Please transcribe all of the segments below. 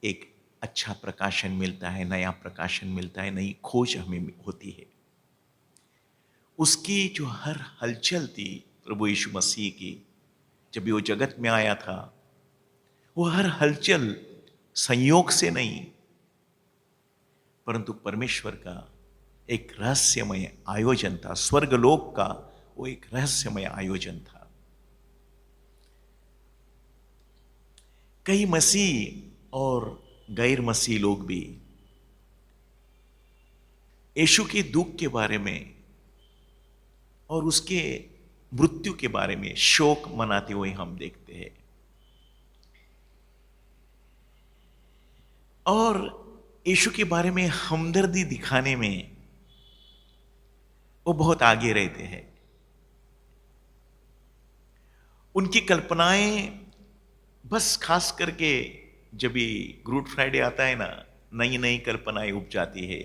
एक अच्छा प्रकाशन मिलता है, नया प्रकाशन मिलता है, नई खोज हमें होती है। उसकी जो हर हलचल थी प्रभु यीशु मसीह की, जब वो जगत में आया था, वो हर हलचल संयोग से नहीं, परंतु परमेश्वर का एक रहस्यमय आयोजन था। स्वर्गलोक का वो एक रहस्यमय आयोजन था। कई मसीह और गैर मसीह लोग भी यीशु के दुख के बारे में और उसके मृत्यु के बारे में शोक मनाते हुए हम देखते हैं। और यीशु के बारे में हमदर्दी दिखाने में वो बहुत आगे रहते हैं। उनकी कल्पनाएं बस खास करके जब भी गुड फ्राइडे आता है ना, नई नई कल्पनाएं उपजाती है।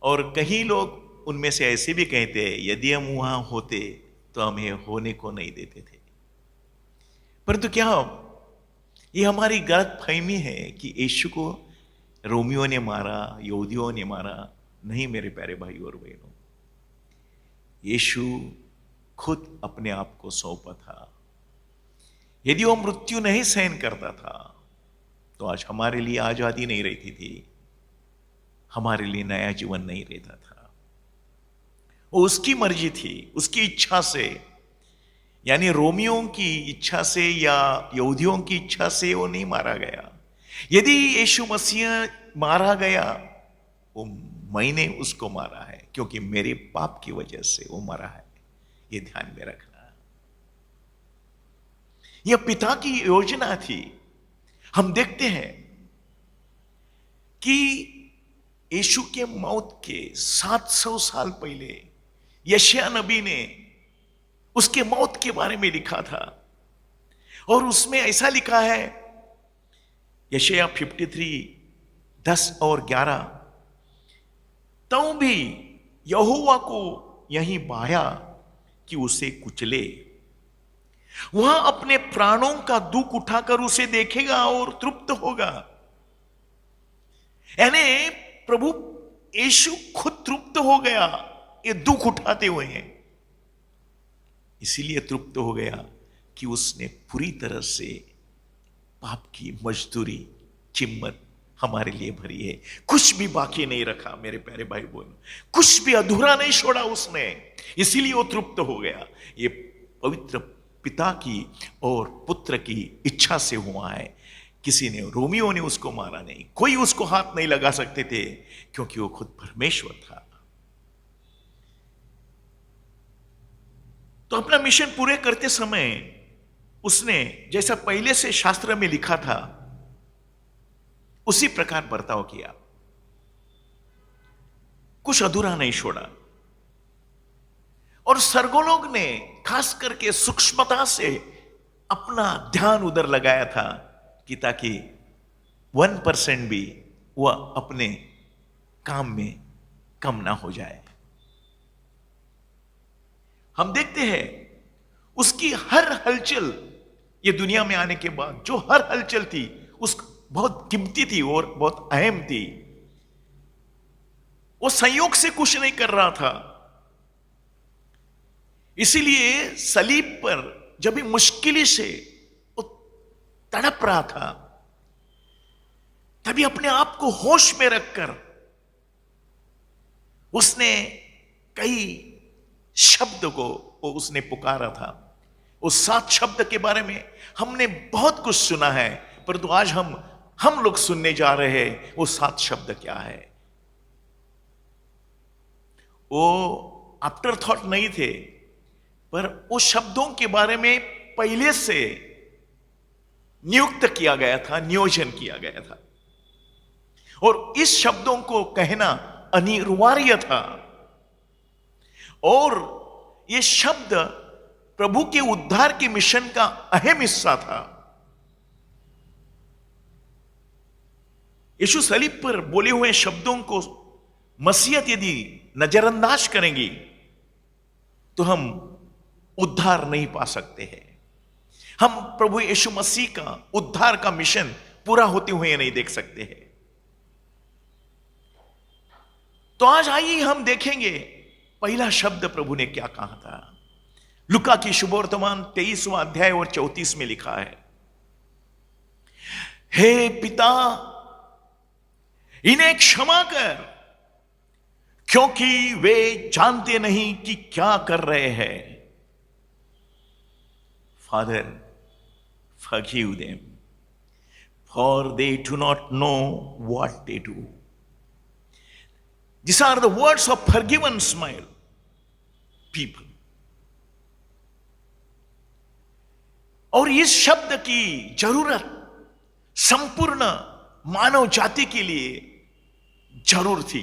और कई लोग उनमें से ऐसे भी कहते हैं, यदि हम वहां होते तो हमें होने को नहीं देते थे। परंतु क्या ये हमारी गलत फहमी है कि यीशु को रोमियो ने मारा, यहूदियों ने मारा? नहीं मेरे प्यारे भाई और बहनों, यीशु खुद अपने आप को सौंपा था। यदि वो मृत्यु नहीं सहन करता था तो आज हमारे लिए आजादी नहीं रहती थी, हमारे लिए नया जीवन नहीं रहता था। वो उसकी मर्जी थी, उसकी इच्छा से, यानी रोमियों की इच्छा से या यहूदियों की इच्छा से वो नहीं मारा गया। यदि यीशु मसीह मारा गया, वो मैंने उसको मारा है, क्योंकि मेरे पाप की वजह से वो मरा है। ये ध्यान में रखना। यह पिता की योजना थी। हम देखते हैं कि यीशु के मौत के 700 साल पहले यशायाह नबी ने उसके मौत के बारे में लिखा था। और उसमें ऐसा लिखा है, यशायाह 53:10 और 11, तो भी यहोवा को यही बाया कि उसे कुचले, वह अपने प्राणों का दुख उठाकर उसे देखेगा और तृप्त होगा। यानी प्रभु यीशु खुद तृप्त हो गया ये दुख उठाते हुए हैं। इसीलिए तृप्त हो गया कि उसने पूरी तरह से पाप की मजदूरी, कीमत हमारे लिए भरी है। कुछ भी बाकी नहीं रखा मेरे प्यारे भाई बहन, कुछ भी अधूरा नहीं छोड़ा उसने। इसीलिए वो तृप्त हो गया। ये पवित्र पिता की और पुत्र की इच्छा से हुआ है। किसी ने, रोमियो ने उसको मारा नहीं, कोई उसको हाथ नहीं लगा सकते थे, क्योंकि वो खुद परमेश्वर था। तो अपना मिशन पूरे करते समय उसने जैसा पहले से शास्त्र में लिखा था उसी प्रकार बर्ताव किया, कुछ अधूरा नहीं छोड़ा। और स्वर्गलोक ने खास करके सूक्ष्मता से अपना ध्यान उधर लगाया था कि ताकि 1% भी वह अपने काम में कम ना हो जाए। हम देखते हैं उसकी हर हलचल, ये दुनिया में आने के बाद जो हर हलचल थी उस बहुत कीमती थी और बहुत अहम थी। वो संयोग से कुछ नहीं कर रहा था। इसीलिए सलीब पर जब भी मुश्किल से वो तड़प रहा था, तभी अपने आप को होश में रखकर उसने कई शब्द को उसने पुकारा था। उस 7 शब्द के बारे में हमने बहुत कुछ सुना है, परंतु आज हम लोग सुनने जा रहे हैं वो 7 शब्द क्या है। वो आफ्टर थॉट नहीं थे, पर उस शब्दों के बारे में पहले से नियुक्त किया गया था, नियोजन किया गया था। और इस शब्दों को कहना अनिवार्य था। और यह शब्द प्रभु के उद्धार के मिशन का अहम हिस्सा था। यीशु सलीब पर बोले हुए शब्दों को मसीहत यदि नजरअंदाज करेंगी तो हम उद्धार नहीं पा सकते हैं। हम प्रभु यीशु मसीह का उद्धार का मिशन पूरा होते हुए नहीं देख सकते हैं। तो आज आइए हम देखेंगे पहला शब्द प्रभु ने क्या कहा था। लुका की शुभवर्तमान 23वां अध्याय और 34 में लिखा है, हे पिता इन्हें क्षमा कर, क्योंकि वे जानते नहीं कि क्या कर रहे हैं। Father, forgive them, for they do not know what they do. These are the words of forgiven smile people. और इस शब्द की जरूरत संपूर्ण मानव जाति के लिए जरूर थी।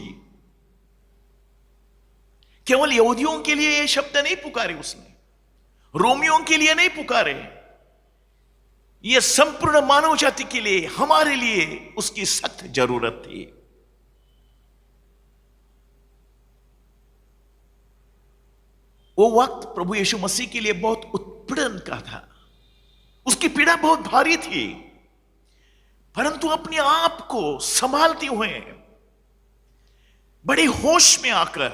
केवल यहूदियों के लिए यह शब्द नहीं पुकारे उसने, रोमियों के लिए नहीं पुकारे, यह संपूर्ण मानव जाति के लिए, हमारे लिए उसकी सख्त जरूरत थी। वो वक्त प्रभु यीशु मसीह के लिए बहुत उत्पीड़न का था, उसकी पीड़ा बहुत भारी थी, परंतु अपने आप को संभालते हुए बड़ी होश में आकर,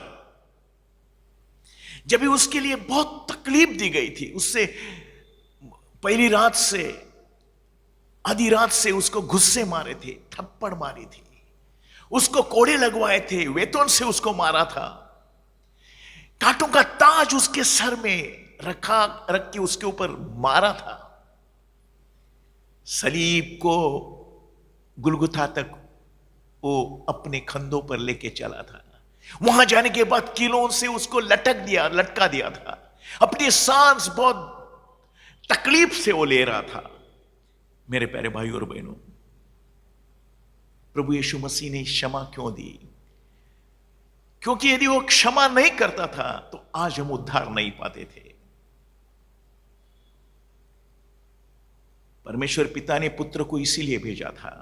जब भी उसके लिए बहुत तकलीफ दी गई थी, उससे पहली रात से आधी रात से उसको गुस्से मारे थे, थप्पड़ मारी थी, उसको कोड़े लगवाए थे, वेतन से उसको मारा था, कांटों का ताज उसके सर में रख के उसके ऊपर मारा था, सलीब को गुलगुथा तक वो अपने कंधों पर लेके चला था। वहां जाने के बाद कीलों से उसको लटका दिया था, अपनी सांस बहुत तकलीफ से वो ले रहा था। मेरे प्यारे भाई और बहनों, प्रभु यीशु मसीह ने क्षमा क्यों दी? क्योंकि यदि वो क्षमा नहीं करता था तो आज हम उद्धार नहीं पाते थे। परमेश्वर पिता ने पुत्र को इसीलिए भेजा था।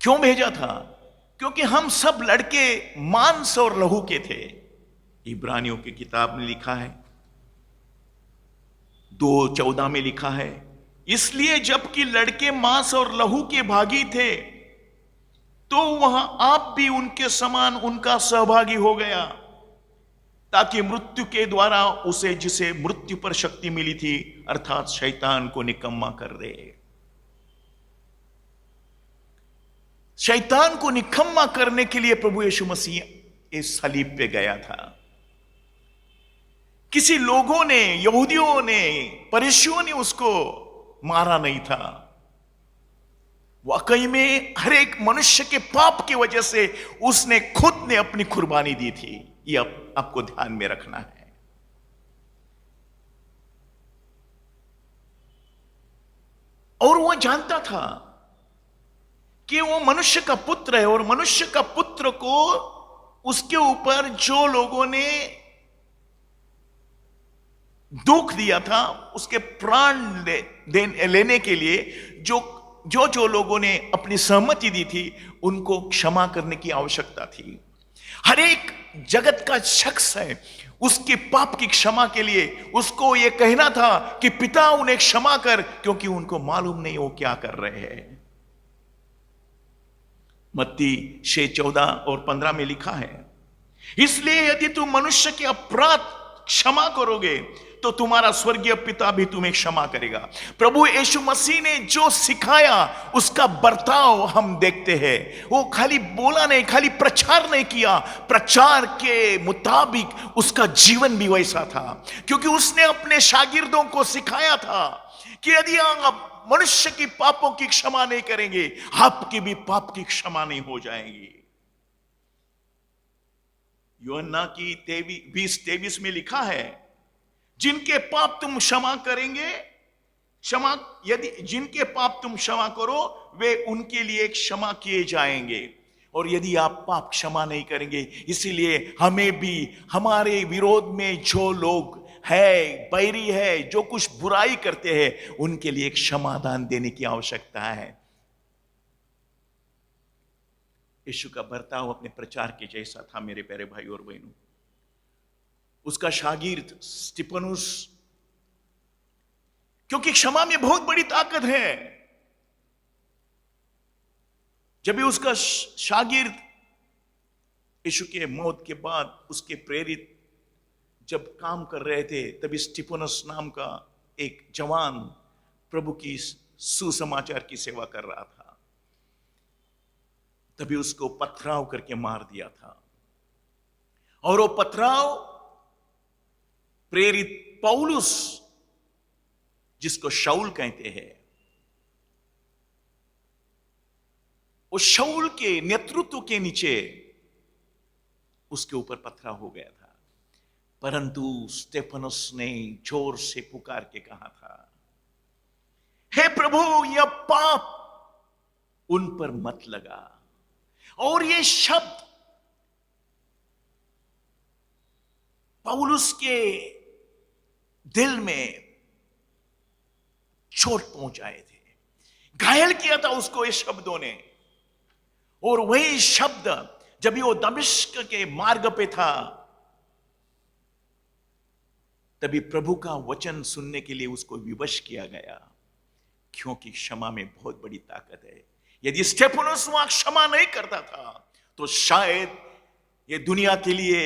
क्यों भेजा था? क्योंकि हम सब लड़के मांस और लहू के थे। इब्रानियों की किताब में लिखा है, 2:14 में लिखा है, इसलिए जबकि लड़के मांस और लहू के भागी थे, तो वहां आप भी उनके समान उनका सहभागी हो गया, ताकि मृत्यु के द्वारा उसे, जिसे मृत्यु पर शक्ति मिली थी, अर्थात शैतान को निकम्मा कर दे। शैतान को निकम्मा करने के लिए प्रभु यीशु मसीह इस सलीब पे गया था। किसी लोगों ने, यहूदियों ने, फरीसियों ने उसको मारा नहीं था। वाकई में हर एक मनुष्य के पाप की वजह से उसने खुद ने अपनी कुर्बानी दी थी। यह आपको ध्यान में रखना है। और वह जानता था कि वो मनुष्य का पुत्र है, और मनुष्य का पुत्र को उसके ऊपर जो लोगों ने दुख दिया था, उसके प्राण लेने के लिए जो लोगों ने अपनी सहमति दी थी, उनको क्षमा करने की आवश्यकता थी। हर एक जगत का शख्स है, उसके पाप की क्षमा के लिए उसको यह कहना था कि पिता उन्हें क्षमा कर, क्योंकि उनको मालूम नहीं वो क्या कर रहे हैं। मत्ती 6:14 और 15 में लिखा है, इसलिए यदि तुम मनुष्य के अपराध क्षमा करोगे तो तुम्हारा स्वर्गीय पिता भी तुम्हें क्षमा करेगा। प्रभु यीशु मसीह ने जो सिखाया उसका बर्ताव हम देखते हैं। वो खाली बोला नहीं, खाली प्रचार नहीं किया, प्रचार के मुताबिक उसका जीवन भी वैसा था, क्योंकि उसने अपने शागिर्दों को सिखाया था कि यदि आप मनुष्य की पापों की क्षमा नहीं करेंगे, आपकी भी पाप की क्षमा नहीं हो जाएगी। यूहन्ना की 20:23 में लिखा है, जिनके पाप तुम क्षमा करेंगे, जिनके पाप तुम क्षमा करो वे उनके लिए क्षमा किए जाएंगे, और यदि आप पाप क्षमा नहीं करेंगे, इसीलिए हमें भी हमारे विरोध में जो लोग है, बैरी है, जो कुछ बुराई करते हैं, उनके लिए एक क्षमादान देने की आवश्यकता है। यीशु का बर्ताव अपने प्रचार के जैसा था। मेरे प्यारे भाई और बहनों, उसका शागिर्द स्तिफनुस क्योंकि क्षमा में बहुत बड़ी ताकत है। जब भी उसका शागिर्द यीशु के मौत के बाद उसके प्रेरित जब काम कर रहे थे, तभी स्टिफनस नाम का एक जवान प्रभु की सुसमाचार की सेवा कर रहा था, तभी उसको पथराव करके मार दिया था। और वो पथराव प्रेरित पौलुस, जिसको शाऊल कहते हैं, वो शाऊल के नेतृत्व के नीचे उसके ऊपर पथराव हो गया था। परंतु स्टेफनस ने जोर से पुकार के कहा था, हे प्रभु, यह पाप उन पर मत लगा। और ये शब्द पौलुस के दिल में चोट पहुंचाए थे, घायल किया था उसको इस शब्दों ने। और वही शब्द जब वो दमिश्क के मार्ग पे था, तभी प्रभु का वचन सुनने के लिए उसको विवश किया गया, क्योंकि क्षमा में बहुत बड़ी ताकत है। यदि स्टेफनस वहां क्षमा नहीं करता था, तो शायद ये दुनिया के लिए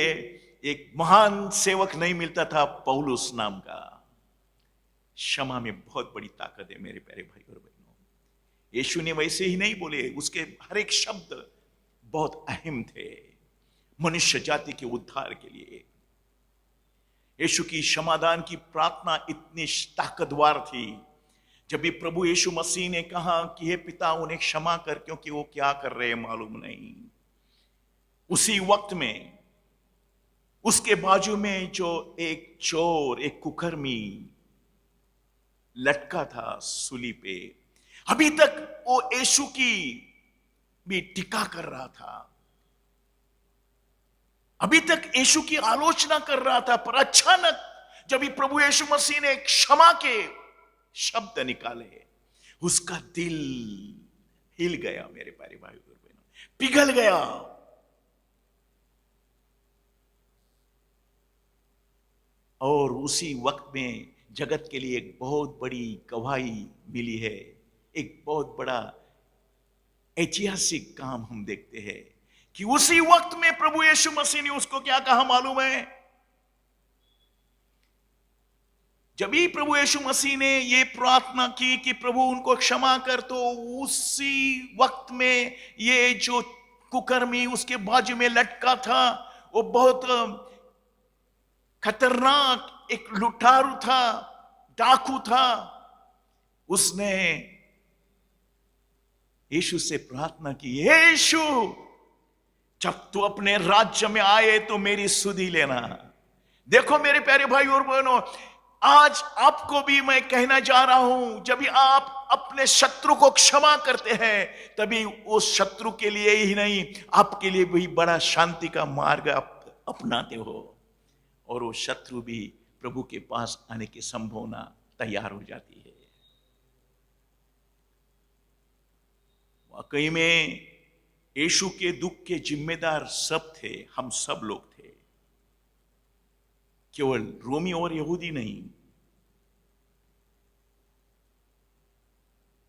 एक महान सेवक नहीं मिलता था पौलुस नाम का। क्षमा में बहुत बड़ी ताकत है मेरे प्यारे भाई और बहनों। यीशु ने वैसे ही नहीं बोले, उसके हर एक शब्द बहुत अहम थे मनुष्य जाति के उद्धार के लिए। यीशु की क्षमादान की प्रार्थना इतनी ताकतवर थी, जब भी प्रभु यीशु मसीह ने कहा कि हे पिता, उन्हें क्षमा कर, क्योंकि वो क्या कर रहे हैं मालूम नहीं। उसी वक्त में उसके बाजू में जो एक चोर, एक कुकर्मी लटका था सूली पे, अभी तक वो यीशु की भी टीका कर रहा था, अभी तक यीशु की आलोचना कर रहा था। पर अचानक जब भी प्रभु यीशु मसीह ने क्षमा के शब्द निकाले, उसका दिल हिल गया मेरे प्यारे भाई और बहनों, पिघल गया। और उसी वक्त में जगत के लिए एक बहुत बड़ी गवाही मिली है, एक बहुत बड़ा ऐतिहासिक काम हम देखते हैं कि उसी वक्त में प्रभु यीशु मसीह ने उसको क्या कहा मालूम है? जब भी प्रभु यीशु मसीह ने ये प्रार्थना की कि प्रभु उनको क्षमा कर, तो उसी वक्त में ये जो कुकर्मी उसके बाजू में लटका था, वो बहुत खतरनाक एक लुटारू था, डाकू था। उसने यीशु से प्रार्थना की, यीशु, जब तू अपने राज्य में आए तो मेरी सुधि लेना। देखो मेरे प्यारे भाई और बहनों, आज आपको भी मैं कहना जा रहा हूं, जब भी आप अपने शत्रु को क्षमा करते हैं, तभी उस शत्रु के लिए ही नहीं, आपके लिए भी बड़ा शांति का मार्ग आप अपनाते हो, और वो शत्रु भी प्रभु के पास आने की संभावना तैयार हो जाती है। वाकई में यीशु के दुख के जिम्मेदार सब थे, हम सब लोग थे, केवल रोमी और यहूदी नहीं।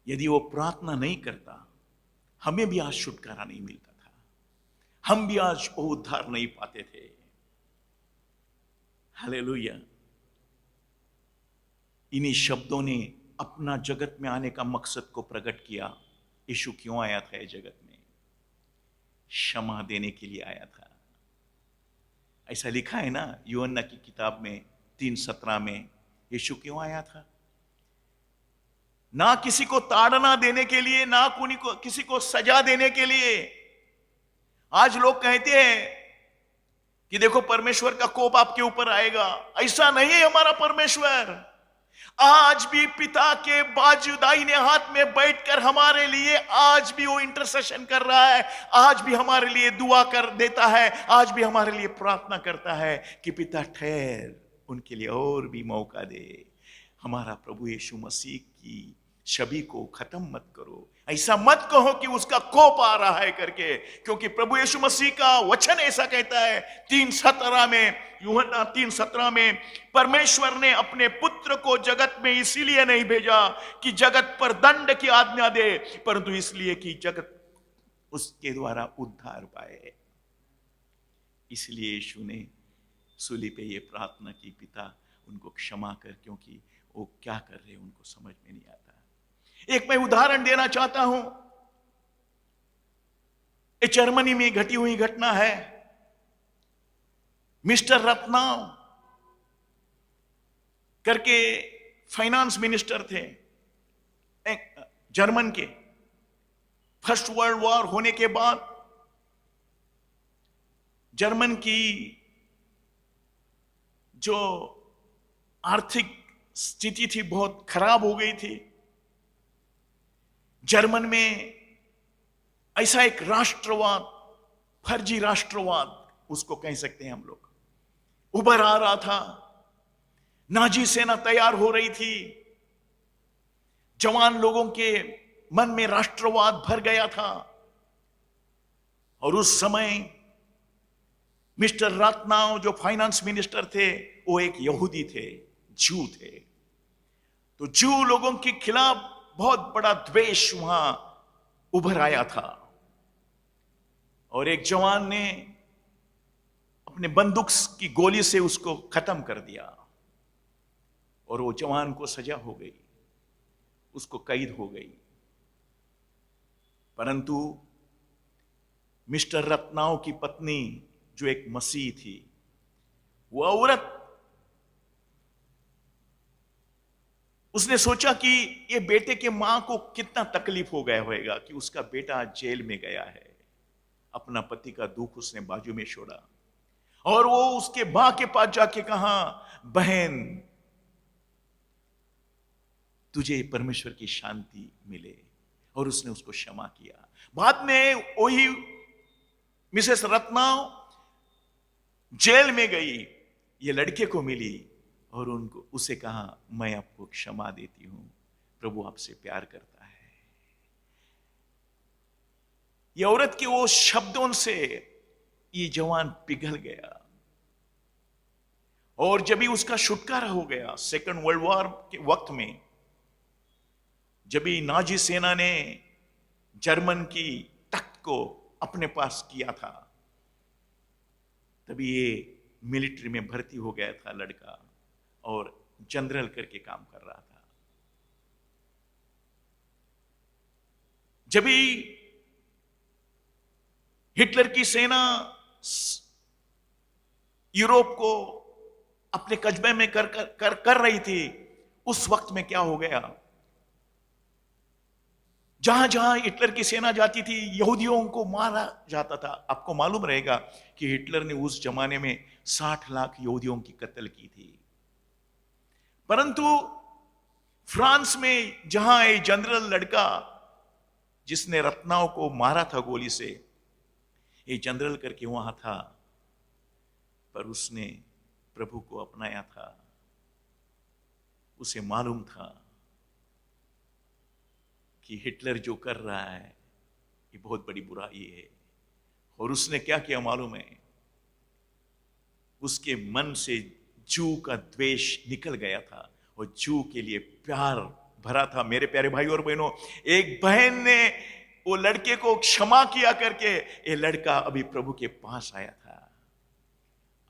यदि वो प्रार्थना नहीं करता, हमें भी आज छुटकारा नहीं मिलता था, हम भी आज वो उद्धार नहीं पाते थे। हालेलुया। इन्हीं शब्दों ने अपना जगत में आने का मकसद को प्रकट किया। यीशु क्यों आया था इस जगत में? क्षमा देने के लिए आया था। ऐसा लिखा है ना यूहन्ना की किताब में 3:17 में, यीशु क्यों आया था? ना किसी को ताड़ना देने के लिए, ना किसी को सजा देने के लिए। आज लोग कहते हैं कि देखो परमेश्वर का कोप आपके ऊपर आएगा। ऐसा नहीं है हमारा परमेश्वर। आज भी पिता के बाजू दाहिने हाथ में बैठकर हमारे लिए आज भी वो इंटरसेशन कर रहा है, आज भी हमारे लिए दुआ कर देता है, आज भी हमारे लिए प्रार्थना करता है कि पिता ठहर, उनके लिए और भी मौका दे। हमारा प्रभु यीशु मसीह की छवि को खत्म मत करो। ऐसा मत कहो कि उसका कोप आ रहा है करके, क्योंकि प्रभु यीशु मसीह का वचन ऐसा कहता है 3:17 में, यूहन्ना 3:17 में, परमेश्वर ने अपने पुत्र को जगत में इसीलिए नहीं भेजा कि जगत पर दंड की आज्ञा दे, परंतु इसलिए कि जगत उसके द्वारा उद्धार पाए। इसलिए यीशु ने सूली पे ये प्रार्थना की, पिता उनको क्षमा कर, क्योंकि वो क्या कर रहे हैं उनको समझ में नहीं आता। एक मैं उदाहरण देना चाहता हूं। ये जर्मनी में घटी हुई घटना है। मिस्टर रत्नाव करके फाइनेंस मिनिस्टर थे जर्मन के। फर्स्ट वर्ल्ड वॉर होने के बाद जर्मन की जो आर्थिक स्थिति थी बहुत खराब हो गई थी। जर्मन में ऐसा एक राष्ट्रवाद, फर्जी राष्ट्रवाद उसको कह सकते हैं हम लोग, उभर आ रहा था। नाजी सेना तैयार हो रही थी। जवान लोगों के मन में राष्ट्रवाद भर गया था। और उस समय मिस्टर राथनाव जो फाइनेंस मिनिस्टर थे, वो एक यहूदी थे, जू थे। तो जू लोगों के खिलाफ बहुत बड़ा द्वेष वहां उभर आया था। और एक जवान ने अपने बंदूक की गोली से उसको खत्म कर दिया। और वो जवान को सजा हो गई, उसको कैद हो गई। परंतु मिस्टर रत्नाव की पत्नी जो एक मसीह थी, वो औरत, उसने सोचा कि ये बेटे के मां को कितना तकलीफ हो गया होगा कि उसका बेटा जेल में गया है। अपना पति का दुख उसने बाजू में छोड़ा और वो उसके मां के पास जाके कहा, बहन तुझे परमेश्वर की शांति मिले। और उसने उसको क्षमा किया। बाद में वही मिसेस रत्नाव जेल में गई, ये लड़के को मिली और उनको उसे कहा, मैं आपको क्षमा देती हूं, प्रभु आपसे प्यार करता है। ये औरत के वो शब्दों से ये जवान पिघल गया। और जब भी उसका छुटकारा हो गया सेकंड वर्ल्ड वॉर के वक्त में, जब भी नाजी सेना ने जर्मन की तख्त को अपने पास किया था, तभी ये मिलिट्री में भर्ती हो गया था लड़का और जनरल करके काम कर रहा था। जब भी हिटलर की सेना यूरोप को अपने कस्बे में कर रही थी, उस वक्त में क्या हो गया, जहां जहां हिटलर की सेना जाती थी यहूदियों को मारा जाता था। आपको मालूम रहेगा कि हिटलर ने उस जमाने में 60 लाख यहूदियों की कत्ल की थी। परंतु फ्रांस में जहां एक जनरल लड़का जिसने रत्नाव को मारा था गोली से, ये जनरल करके वहां था, पर उसने प्रभु को अपनाया था। उसे मालूम था कि हिटलर जो कर रहा है ये बहुत बड़ी बुराई है। और उसने क्या किया मालूम है, उसके मन से जू का द्वेष निकल गया था और जू के लिए प्यार भरा था। मेरे प्यारे भाई और बहनों, एक बहन ने वो लड़के को क्षमा किया करके ये लड़का अभी प्रभु के पास आया था।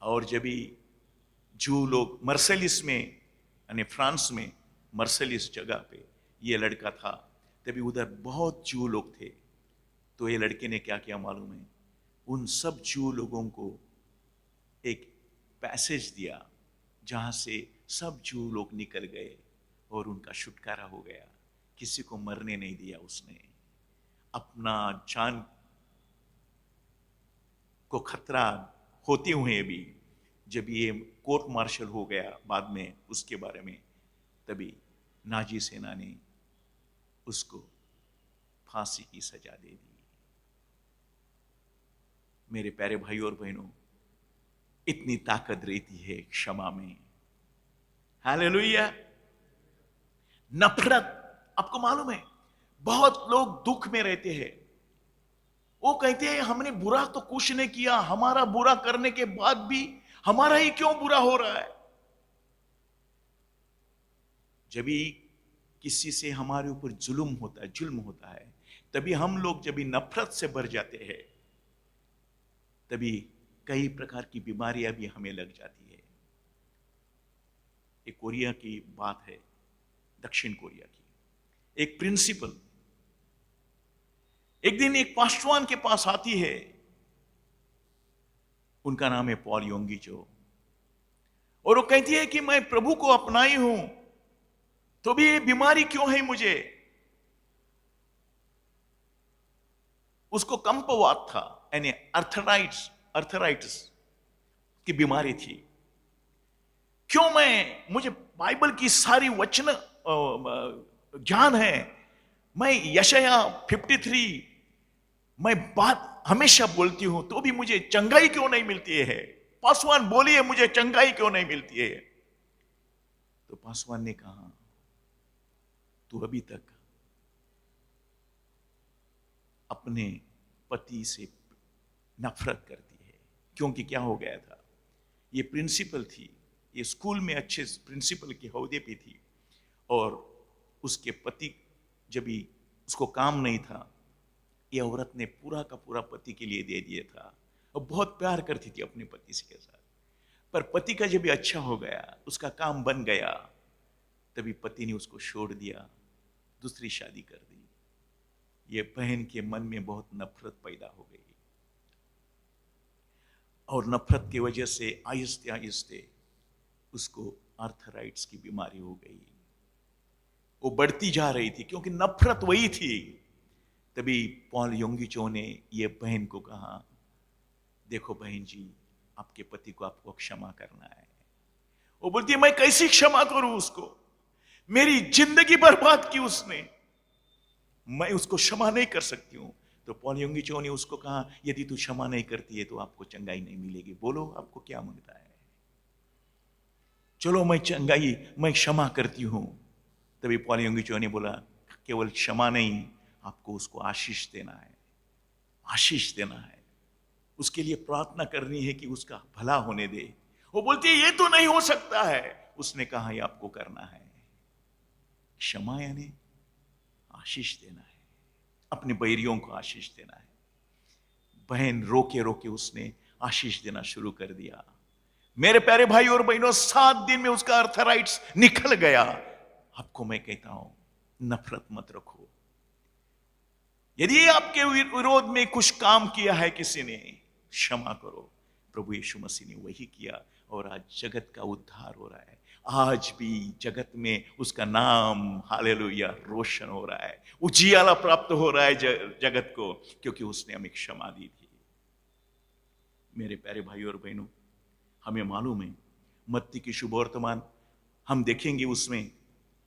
और जब भी जू लोग मर्सेलिस में, यानी फ्रांस में मर्सेलिस जगह पे ये लड़का था, तभी उधर बहुत जू लोग थे। तो ये लड़के ने क्या किया मालूम है, उन सब जू लोगों को एक पैसेज दिया जहां से सब जू लोग निकल गए और उनका छुटकारा हो गया। किसी को मरने नहीं दिया उसने। अपना जान को खतरा होते हुए भी जब ये कोर्ट मार्शल हो गया बाद में उसके बारे में, तभी नाजी सेना ने उसको फांसी की सजा दे दी। मेरे प्यारे भाई और बहनों, इतनी ताकत रहती है क्षमा में। हालेलुया। नफरत आपको मालूम है, बहुत लोग दुख में रहते हैं, वो कहते हैं हमने बुरा तो कुछ नहीं किया, हमारा बुरा करने के बाद भी हमारा ही क्यों बुरा हो रहा है। जब भी किसी से हमारे ऊपर जुल्म होता है, तभी हम लोग जब भी नफरत से भर जाते हैं, तभी कई प्रकार की बीमारियां भी हमें लग जाती है। एक कोरिया की बात है, दक्षिण कोरिया की एक प्रिंसिपल एक दिन एक पास्टवान के पास आती है, उनका नाम है पॉल योंगी जो, और वो कहती है कि मैं प्रभु को अपनाई हूं, तो भी ये बीमारी क्यों है मुझे। उसको कंपवात था, यानी अर्थराइटिस की बीमारी थी। क्यों मुझे बाइबल की सारी वचन ज्ञान है, मैं यशाया 53 मैं बात हमेशा बोलती हूं, तो भी मुझे चंगाई क्यों नहीं मिलती है। पासवान बोलिए मुझे चंगाई क्यों नहीं मिलती है। तो पासवान ने कहा तू अभी तक अपने पति से नफरत करती है। क्योंकि क्या हो गया था, ये प्रिंसिपल थी, ये स्कूल में अच्छे प्रिंसिपल के ओहदे पे थी, और उसके पति जब भी उसको काम नहीं था, ये औरत ने पूरा का पूरा पति के लिए दे दिया था, और बहुत प्यार करती थी अपने पति से के साथ। पर पति का जब भी अच्छा हो गया, उसका काम बन गया, तभी पति ने उसको छोड़ दिया, दूसरी शादी कर दी। ये बहन के मन में बहुत नफरत पैदा हो गई, और नफरत की वजह से आहिस्ते आहिस्ते उसको आर्थराइटिस की बीमारी हो गई। वो बढ़ती जा रही थी क्योंकि नफरत वही थी। तभी पॉल योंगीचो ने ये बहन को कहा, देखो बहन जी, आपके पति को आपको क्षमा करना है। वो बोलती है मैं कैसी क्षमा करूं उसको, मेरी जिंदगी बर्बाद की उसने, मैं उसको क्षमा नहीं कर सकती हूं। तो पॉल योंगीचो ने उसको कहा, यदि तू क्षमा नहीं करती है तो आपको चंगाई नहीं मिलेगी, बोलो आपको क्या मांगता है। चलो मैं क्षमा करती हूं। तभी पॉल योंगीचो ने बोला, केवल क्षमा नहीं, आपको उसको आशीष देना है, आशीष देना है, उसके लिए प्रार्थना करनी है कि उसका भला होने दे। वो बोलती है ये तो नहीं हो सकता है। उसने कहा ये आपको करना है। क्षमा यानी आशीष देना है, अपने बैरियों को आशीष देना है। बहन रोके रोके उसने आशीष देना शुरू कर दिया। मेरे प्यारे भाई और बहनों, 7 दिन में उसका आर्थराइटिस निकल गया। आपको मैं कहता हूं, नफरत मत रखो। यदि आपके विरोध में कुछ काम किया है किसी ने, क्षमा करो। प्रभु यीशु मसीह ने वही किया, और आज जगत का उद्धार हो रहा है। आज भी जगत में उसका नाम हालेलुया रोशन हो रहा है, उजियाला प्राप्त हो रहा है जगत को, क्योंकि उसने हमें क्षमा दी थी। मेरे प्यारे भाई और बहनों, हमें मालूम है मत्ती की शुभ वर्तमान हम देखेंगे उसमें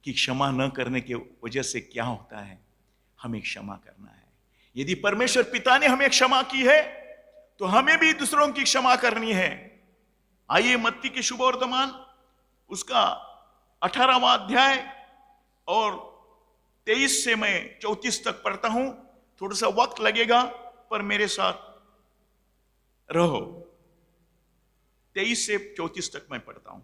कि क्षमा न करने की वजह से क्या होता है। हमें क्षमा करना है। यदि परमेश्वर पिता ने हमें क्षमा की है, तो हमें भी दूसरों की क्षमा करनी है। आइए मत्ती की शुभ वर्तमान उसका 18वां अध्याय और 23 से मैं 34 तक पढ़ता हूं। थोड़ा सा वक्त लगेगा, पर मेरे साथ रहो। 23 से 34 तक मैं पढ़ता हूं।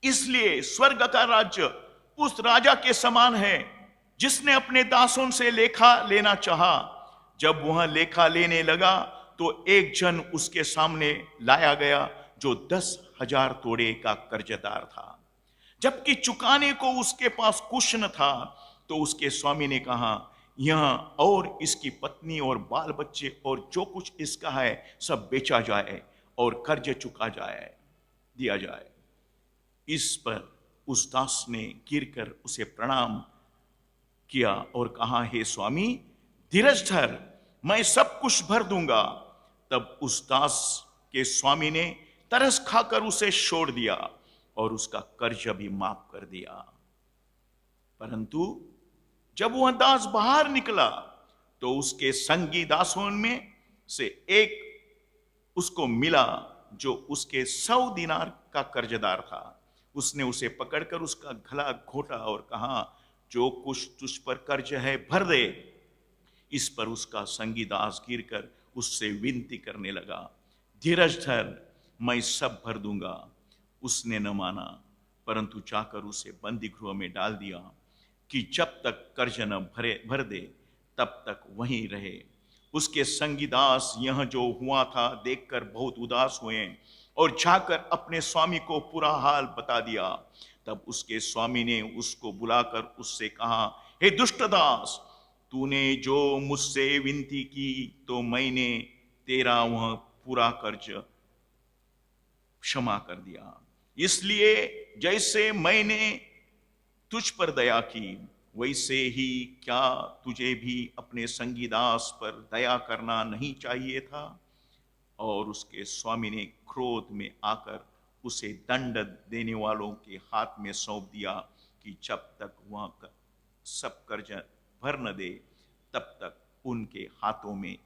इसलिए स्वर्ग का राज्य उस राजा के समान है जिसने अपने दासों से लेखा लेना चाहा। जब वह लेखा लेने लगा, तो एक जन उसके सामने लाया गया जो 10,000 तोड़े का कर्जदार था। जबकि चुकाने को उसके पास कुछ न था, तो उसके स्वामी ने कहा, यहां और इसकी पत्नी और बाल बच्चे और जो कुछ इसका है सब बेचा जाए और कर्ज चुका दिया जाए। इस पर उस दास ने गिरकर उसे प्रणाम किया और कहा, हे स्वामी, धीरज धर, मैं सब कुछ भर दूंगा। तब उस दास के स्वामी ने तरस खाकर उसे छोड़ दिया और उसका कर्ज भी माफ कर दिया। परंतु जब वह दास बाहर निकला, तो उसके संगी दासों में से एक उसको मिला जो उसके 100 दिनार का कर्जदार था। उसने उसे पकड़कर उसका गला घोटा और कहा, जो कुछ तुझ पर कर्ज है भर दे। इस पर उसका संगीदास गिरकर उससे विनती करने लगा, धीरज धर, मैं सब भर दूंगा। उसने न माना, परंतु जाकर उसे बंदी गृह में डाल दिया कि जब तक कर्ज न भर दे तब तक वहीं रहे। उसके संगीदास यह जो हुआ था देखकर बहुत उदास हुए और जाकर अपने स्वामी को पूरा हाल बता दिया। तब उसके स्वामी ने उसको बुलाकर उससे कहा, हे दुष्ट दास, तूने जो मुझसे विनती की तो मैंने तेरा वह पूरा कर्ज क्षमा कर दिया। इसलिए जैसे मैंने तुझ पर दया की वैसे ही क्या तुझे भी अपने संगीदास पर दया करना नहीं चाहिए था? और उसके स्वामी ने क्रोध में आकर उसे दंड देने वालों के हाथ में सौंप दिया कि जब तक वह सब कर्ज भर न दे तब तक उनके हाथों में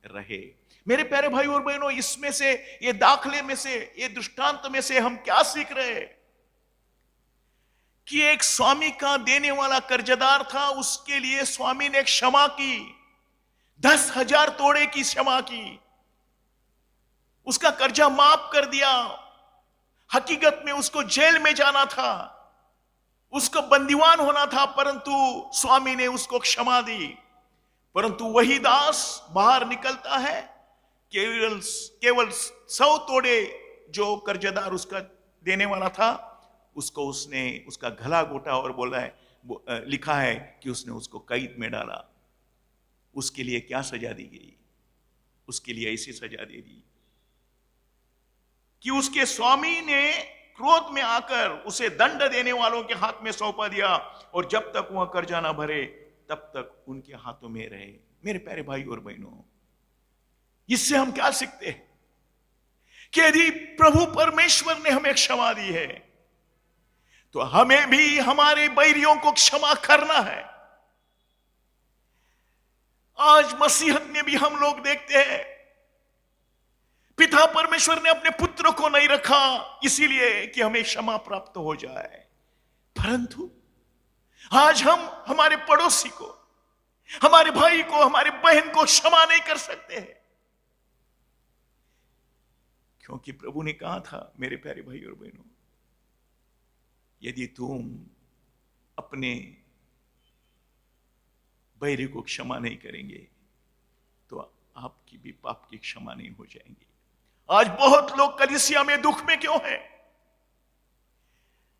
रहे। मेरे प्यारे भाई और बहनों, इसमें से, ये दाखले में से, ये दृष्टांत में से हम क्या सीख रहे हैं? कि एक स्वामी का देने वाला कर्जदार था, उसके लिए स्वामी ने क्षमा की, 10,000 तोड़े की क्षमा की, उसका कर्जा माफ कर दिया। हकीकत में उसको जेल में जाना था, उसको बंदीवान होना था, परंतु स्वामी ने उसको क्षमा दी। परंतु वही दास बाहर निकलता है, केवल 100 तोड़े जो कर्जदार उसका देने वाला था, उसको उसने उसका गला घोटा और बोला है, लिखा है कि उसने उसको कैद में डाला। उसके लिए क्या सजा दी गई? उसके लिए ऐसी सजा दे दी कि उसके स्वामी ने क्रोध में आकर उसे दंड देने वालों के हाथ में सौंपा दिया और जब तक वह कर्जा ना भरे तब तक उनके हाथों में रहे। मेरे प्यारे भाई और बहनों, इससे हम क्या सीखते हैं? कि यदि प्रभु परमेश्वर ने हमें क्षमा दी है तो हमें भी हमारे बैरियों को क्षमा करना है। आज मसीहत में भी हम लोग देखते हैं, पिता परमेश्वर ने अपने पुत्र को नहीं रखा इसीलिए कि हमें क्षमा प्राप्त हो जाए, परंतु आज हम हमारे पड़ोसी को, हमारे भाई को, हमारे बहन को क्षमा नहीं कर सकते हैं, क्योंकि प्रभु ने कहा था, मेरे प्यारे भाई और बहनों, यदि तुम अपने बैरी को क्षमा नहीं करेंगे तो आपकी भी पाप की क्षमा नहीं हो जाएंगी। आज बहुत लोग कलीसिया में दुख में क्यों हैं?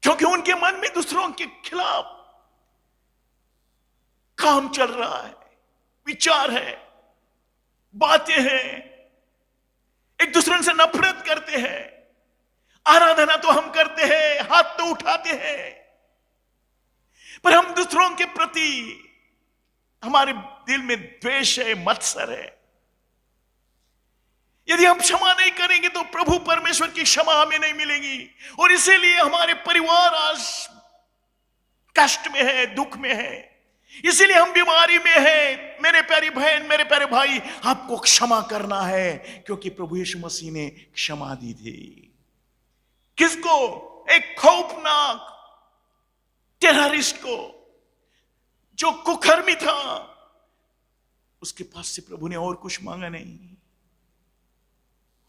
क्योंकि उनके मन में दूसरों के खिलाफ काम चल रहा है, विचार है, बातें हैं, एक दूसरे से नफरत करते हैं। आराधना तो हम करते हैं, हाथ तो उठाते हैं, पर हम दूसरों के प्रति, हमारे दिल में द्वेष है, मत्सर है। यदि हम क्षमा नहीं करेंगे तो प्रभु परमेश्वर की क्षमा हमें नहीं मिलेगी और इसीलिए हमारे परिवार आज कष्ट में है, दुख में है, इसीलिए हम बीमारी में हैं। मेरे प्यारी बहन, मेरे प्यारे भाई, आपको क्षमा करना है क्योंकि प्रभु यीशु मसीह ने क्षमा दी थी। किसको? एक खौफनाक टेररिस्ट को, जो कुकर्मी था, उसके पास से प्रभु ने और कुछ मांगा नहीं,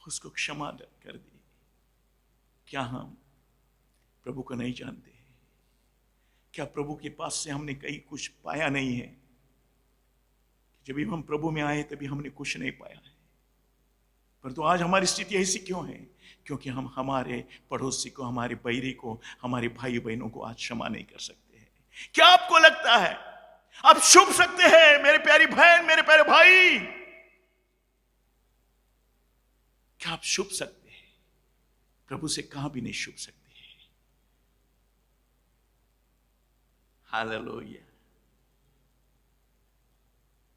उसको क्षमा कर दी। क्या हम प्रभु को नहीं जानते? क्या प्रभु के पास से हमने कहीं कुछ पाया नहीं है? जब हम प्रभु में आए तभी हमने कुछ नहीं पाया है, परंतु आज हमारी स्थिति ऐसी क्यों है? क्योंकि हम हमारे पड़ोसी को, हमारे बैरी को, हमारे भाई बहनों को आज क्षमा नहीं कर सकते हैं। क्या आपको लगता है आप छुप सकते हैं? मेरे प्यारी बहन, मेरे प्यारे भाई, क्या आप छुप सकते हैं? प्रभु से कहां भी नहीं छुप सकते हैं। हालेलुया।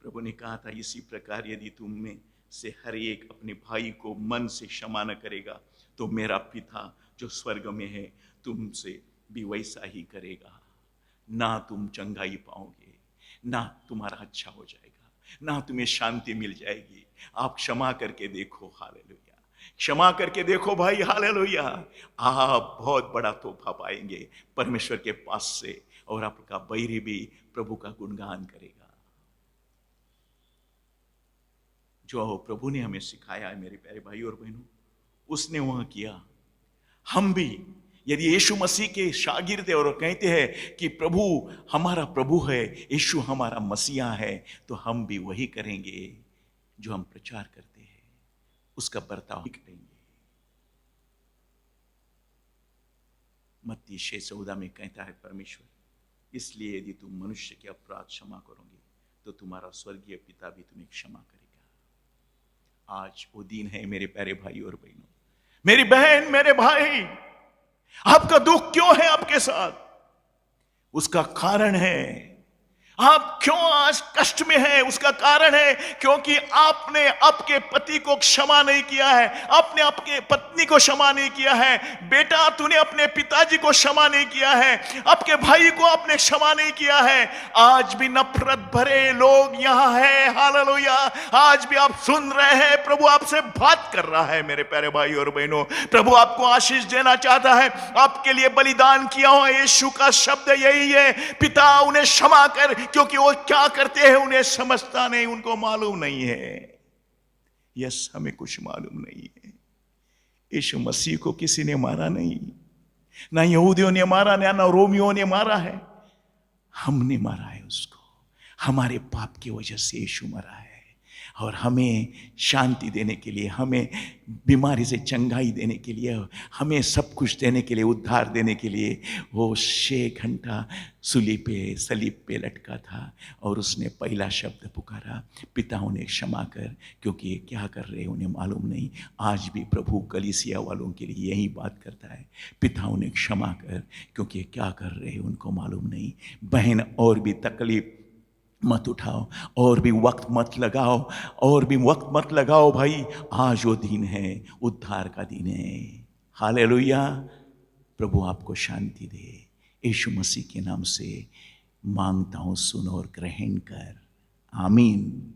प्रभु ने कहा था, इसी प्रकार यदि तुम में से हर एक अपने भाई को मन से क्षमा न करेगा तो मेरा पिता जो स्वर्ग में है तुमसे भी वैसा ही करेगा। ना तुम चंगाई पाओगे, ना तुम्हारा अच्छा हो जाएगा, ना तुम्हें शांति मिल जाएगी। आप क्षमा करके देखो। हालेलुया। क्षमा करके देखो भाई। हालेलुया। आप बहुत बड़ा तोहफा पाएंगे परमेश्वर के पास से और आपका बैरी भी प्रभु का गुणगान करेगा। जो प्रभु ने हमें सिखाया है मेरे प्यारे भाई और बहनों, उसने वह किया। हम भी यदि यीशु मसीह के शागिर्द है और कहते हैं कि प्रभु हमारा प्रभु है, यीशु हमारा मसीहा है, तो हम भी वही करेंगे जो हम प्रचार करते हैं, उसका बर्ताव करेंगे। मत्ती 6:14 में कहता है परमेश्वर, इसलिए यदि तुम मनुष्य के अपराध क्षमा करोगे तो तुम्हारा स्वर्गीय पिता भी तुम्हें क्षमा करेगा। आज वो दिन है मेरे प्यारे भाई और बहनों, मेरी बहन, मेरे भाई, आपका दुख क्यों है आपके साथ? उसका कारण है, आप क्यों आज कष्ट में हैं, उसका कारण है क्योंकि आपने आपके पति को क्षमा नहीं किया है, आपने आपके पत्नी को क्षमा नहीं किया है। बेटा, तूने अपने पिताजी को क्षमा नहीं किया है, आपके भाई को आपने क्षमा नहीं किया है। आज भी नफरत भरे लोग यहां हैं, हालेलुया। आज भी आप सुन रहे हैं, प्रभु आपसे बात कर रहा है मेरे प्यारे भाई और बहनों। प्रभु आपको आशीष देना चाहता है, आपके लिए बलिदान किया हुआ यीशु का शब्द यही है, पिता उन्हें क्षमा कर, क्योंकि वो क्या करते हैं उन्हें समझता नहीं, उनको मालूम नहीं है। यस, हमें कुछ मालूम नहीं है। यीशु मसीह को किसी ने मारा नहीं, ना यहूदियों ने मारा, ना रोमियों ने मारा है, हमने मारा है उसको। हमारे पाप की वजह से यीशु मरा है, और हमें शांति देने के लिए, हमें बीमारी से चंगाई देने के लिए, हमें सब कुछ देने के लिए, उद्धार देने के लिए वो 6 घंटा सलीब पे लटका था, और उसने पहला शब्द पुकारा, पिता उन्हें क्षमा कर, क्योंकि ये क्या कर रहे हैं उन्हें मालूम नहीं। आज भी प्रभु कलीसिया वालों के लिए यही बात करता है, पिता उन्हें क्षमा कर, क्योंकि ये क्या कर रहे हैं उनको मालूम नहीं। बहन, और भी तकलीफ मत उठाओ, और भी वक्त मत लगाओ, और भी वक्त मत लगाओ भाई। आज वो दिन है, उद्धार का दिन है। हालेलुया। प्रभु आपको शांति दे। यीशु मसीह के नाम से मांगता हूं, सुन और ग्रहण कर। आमीन।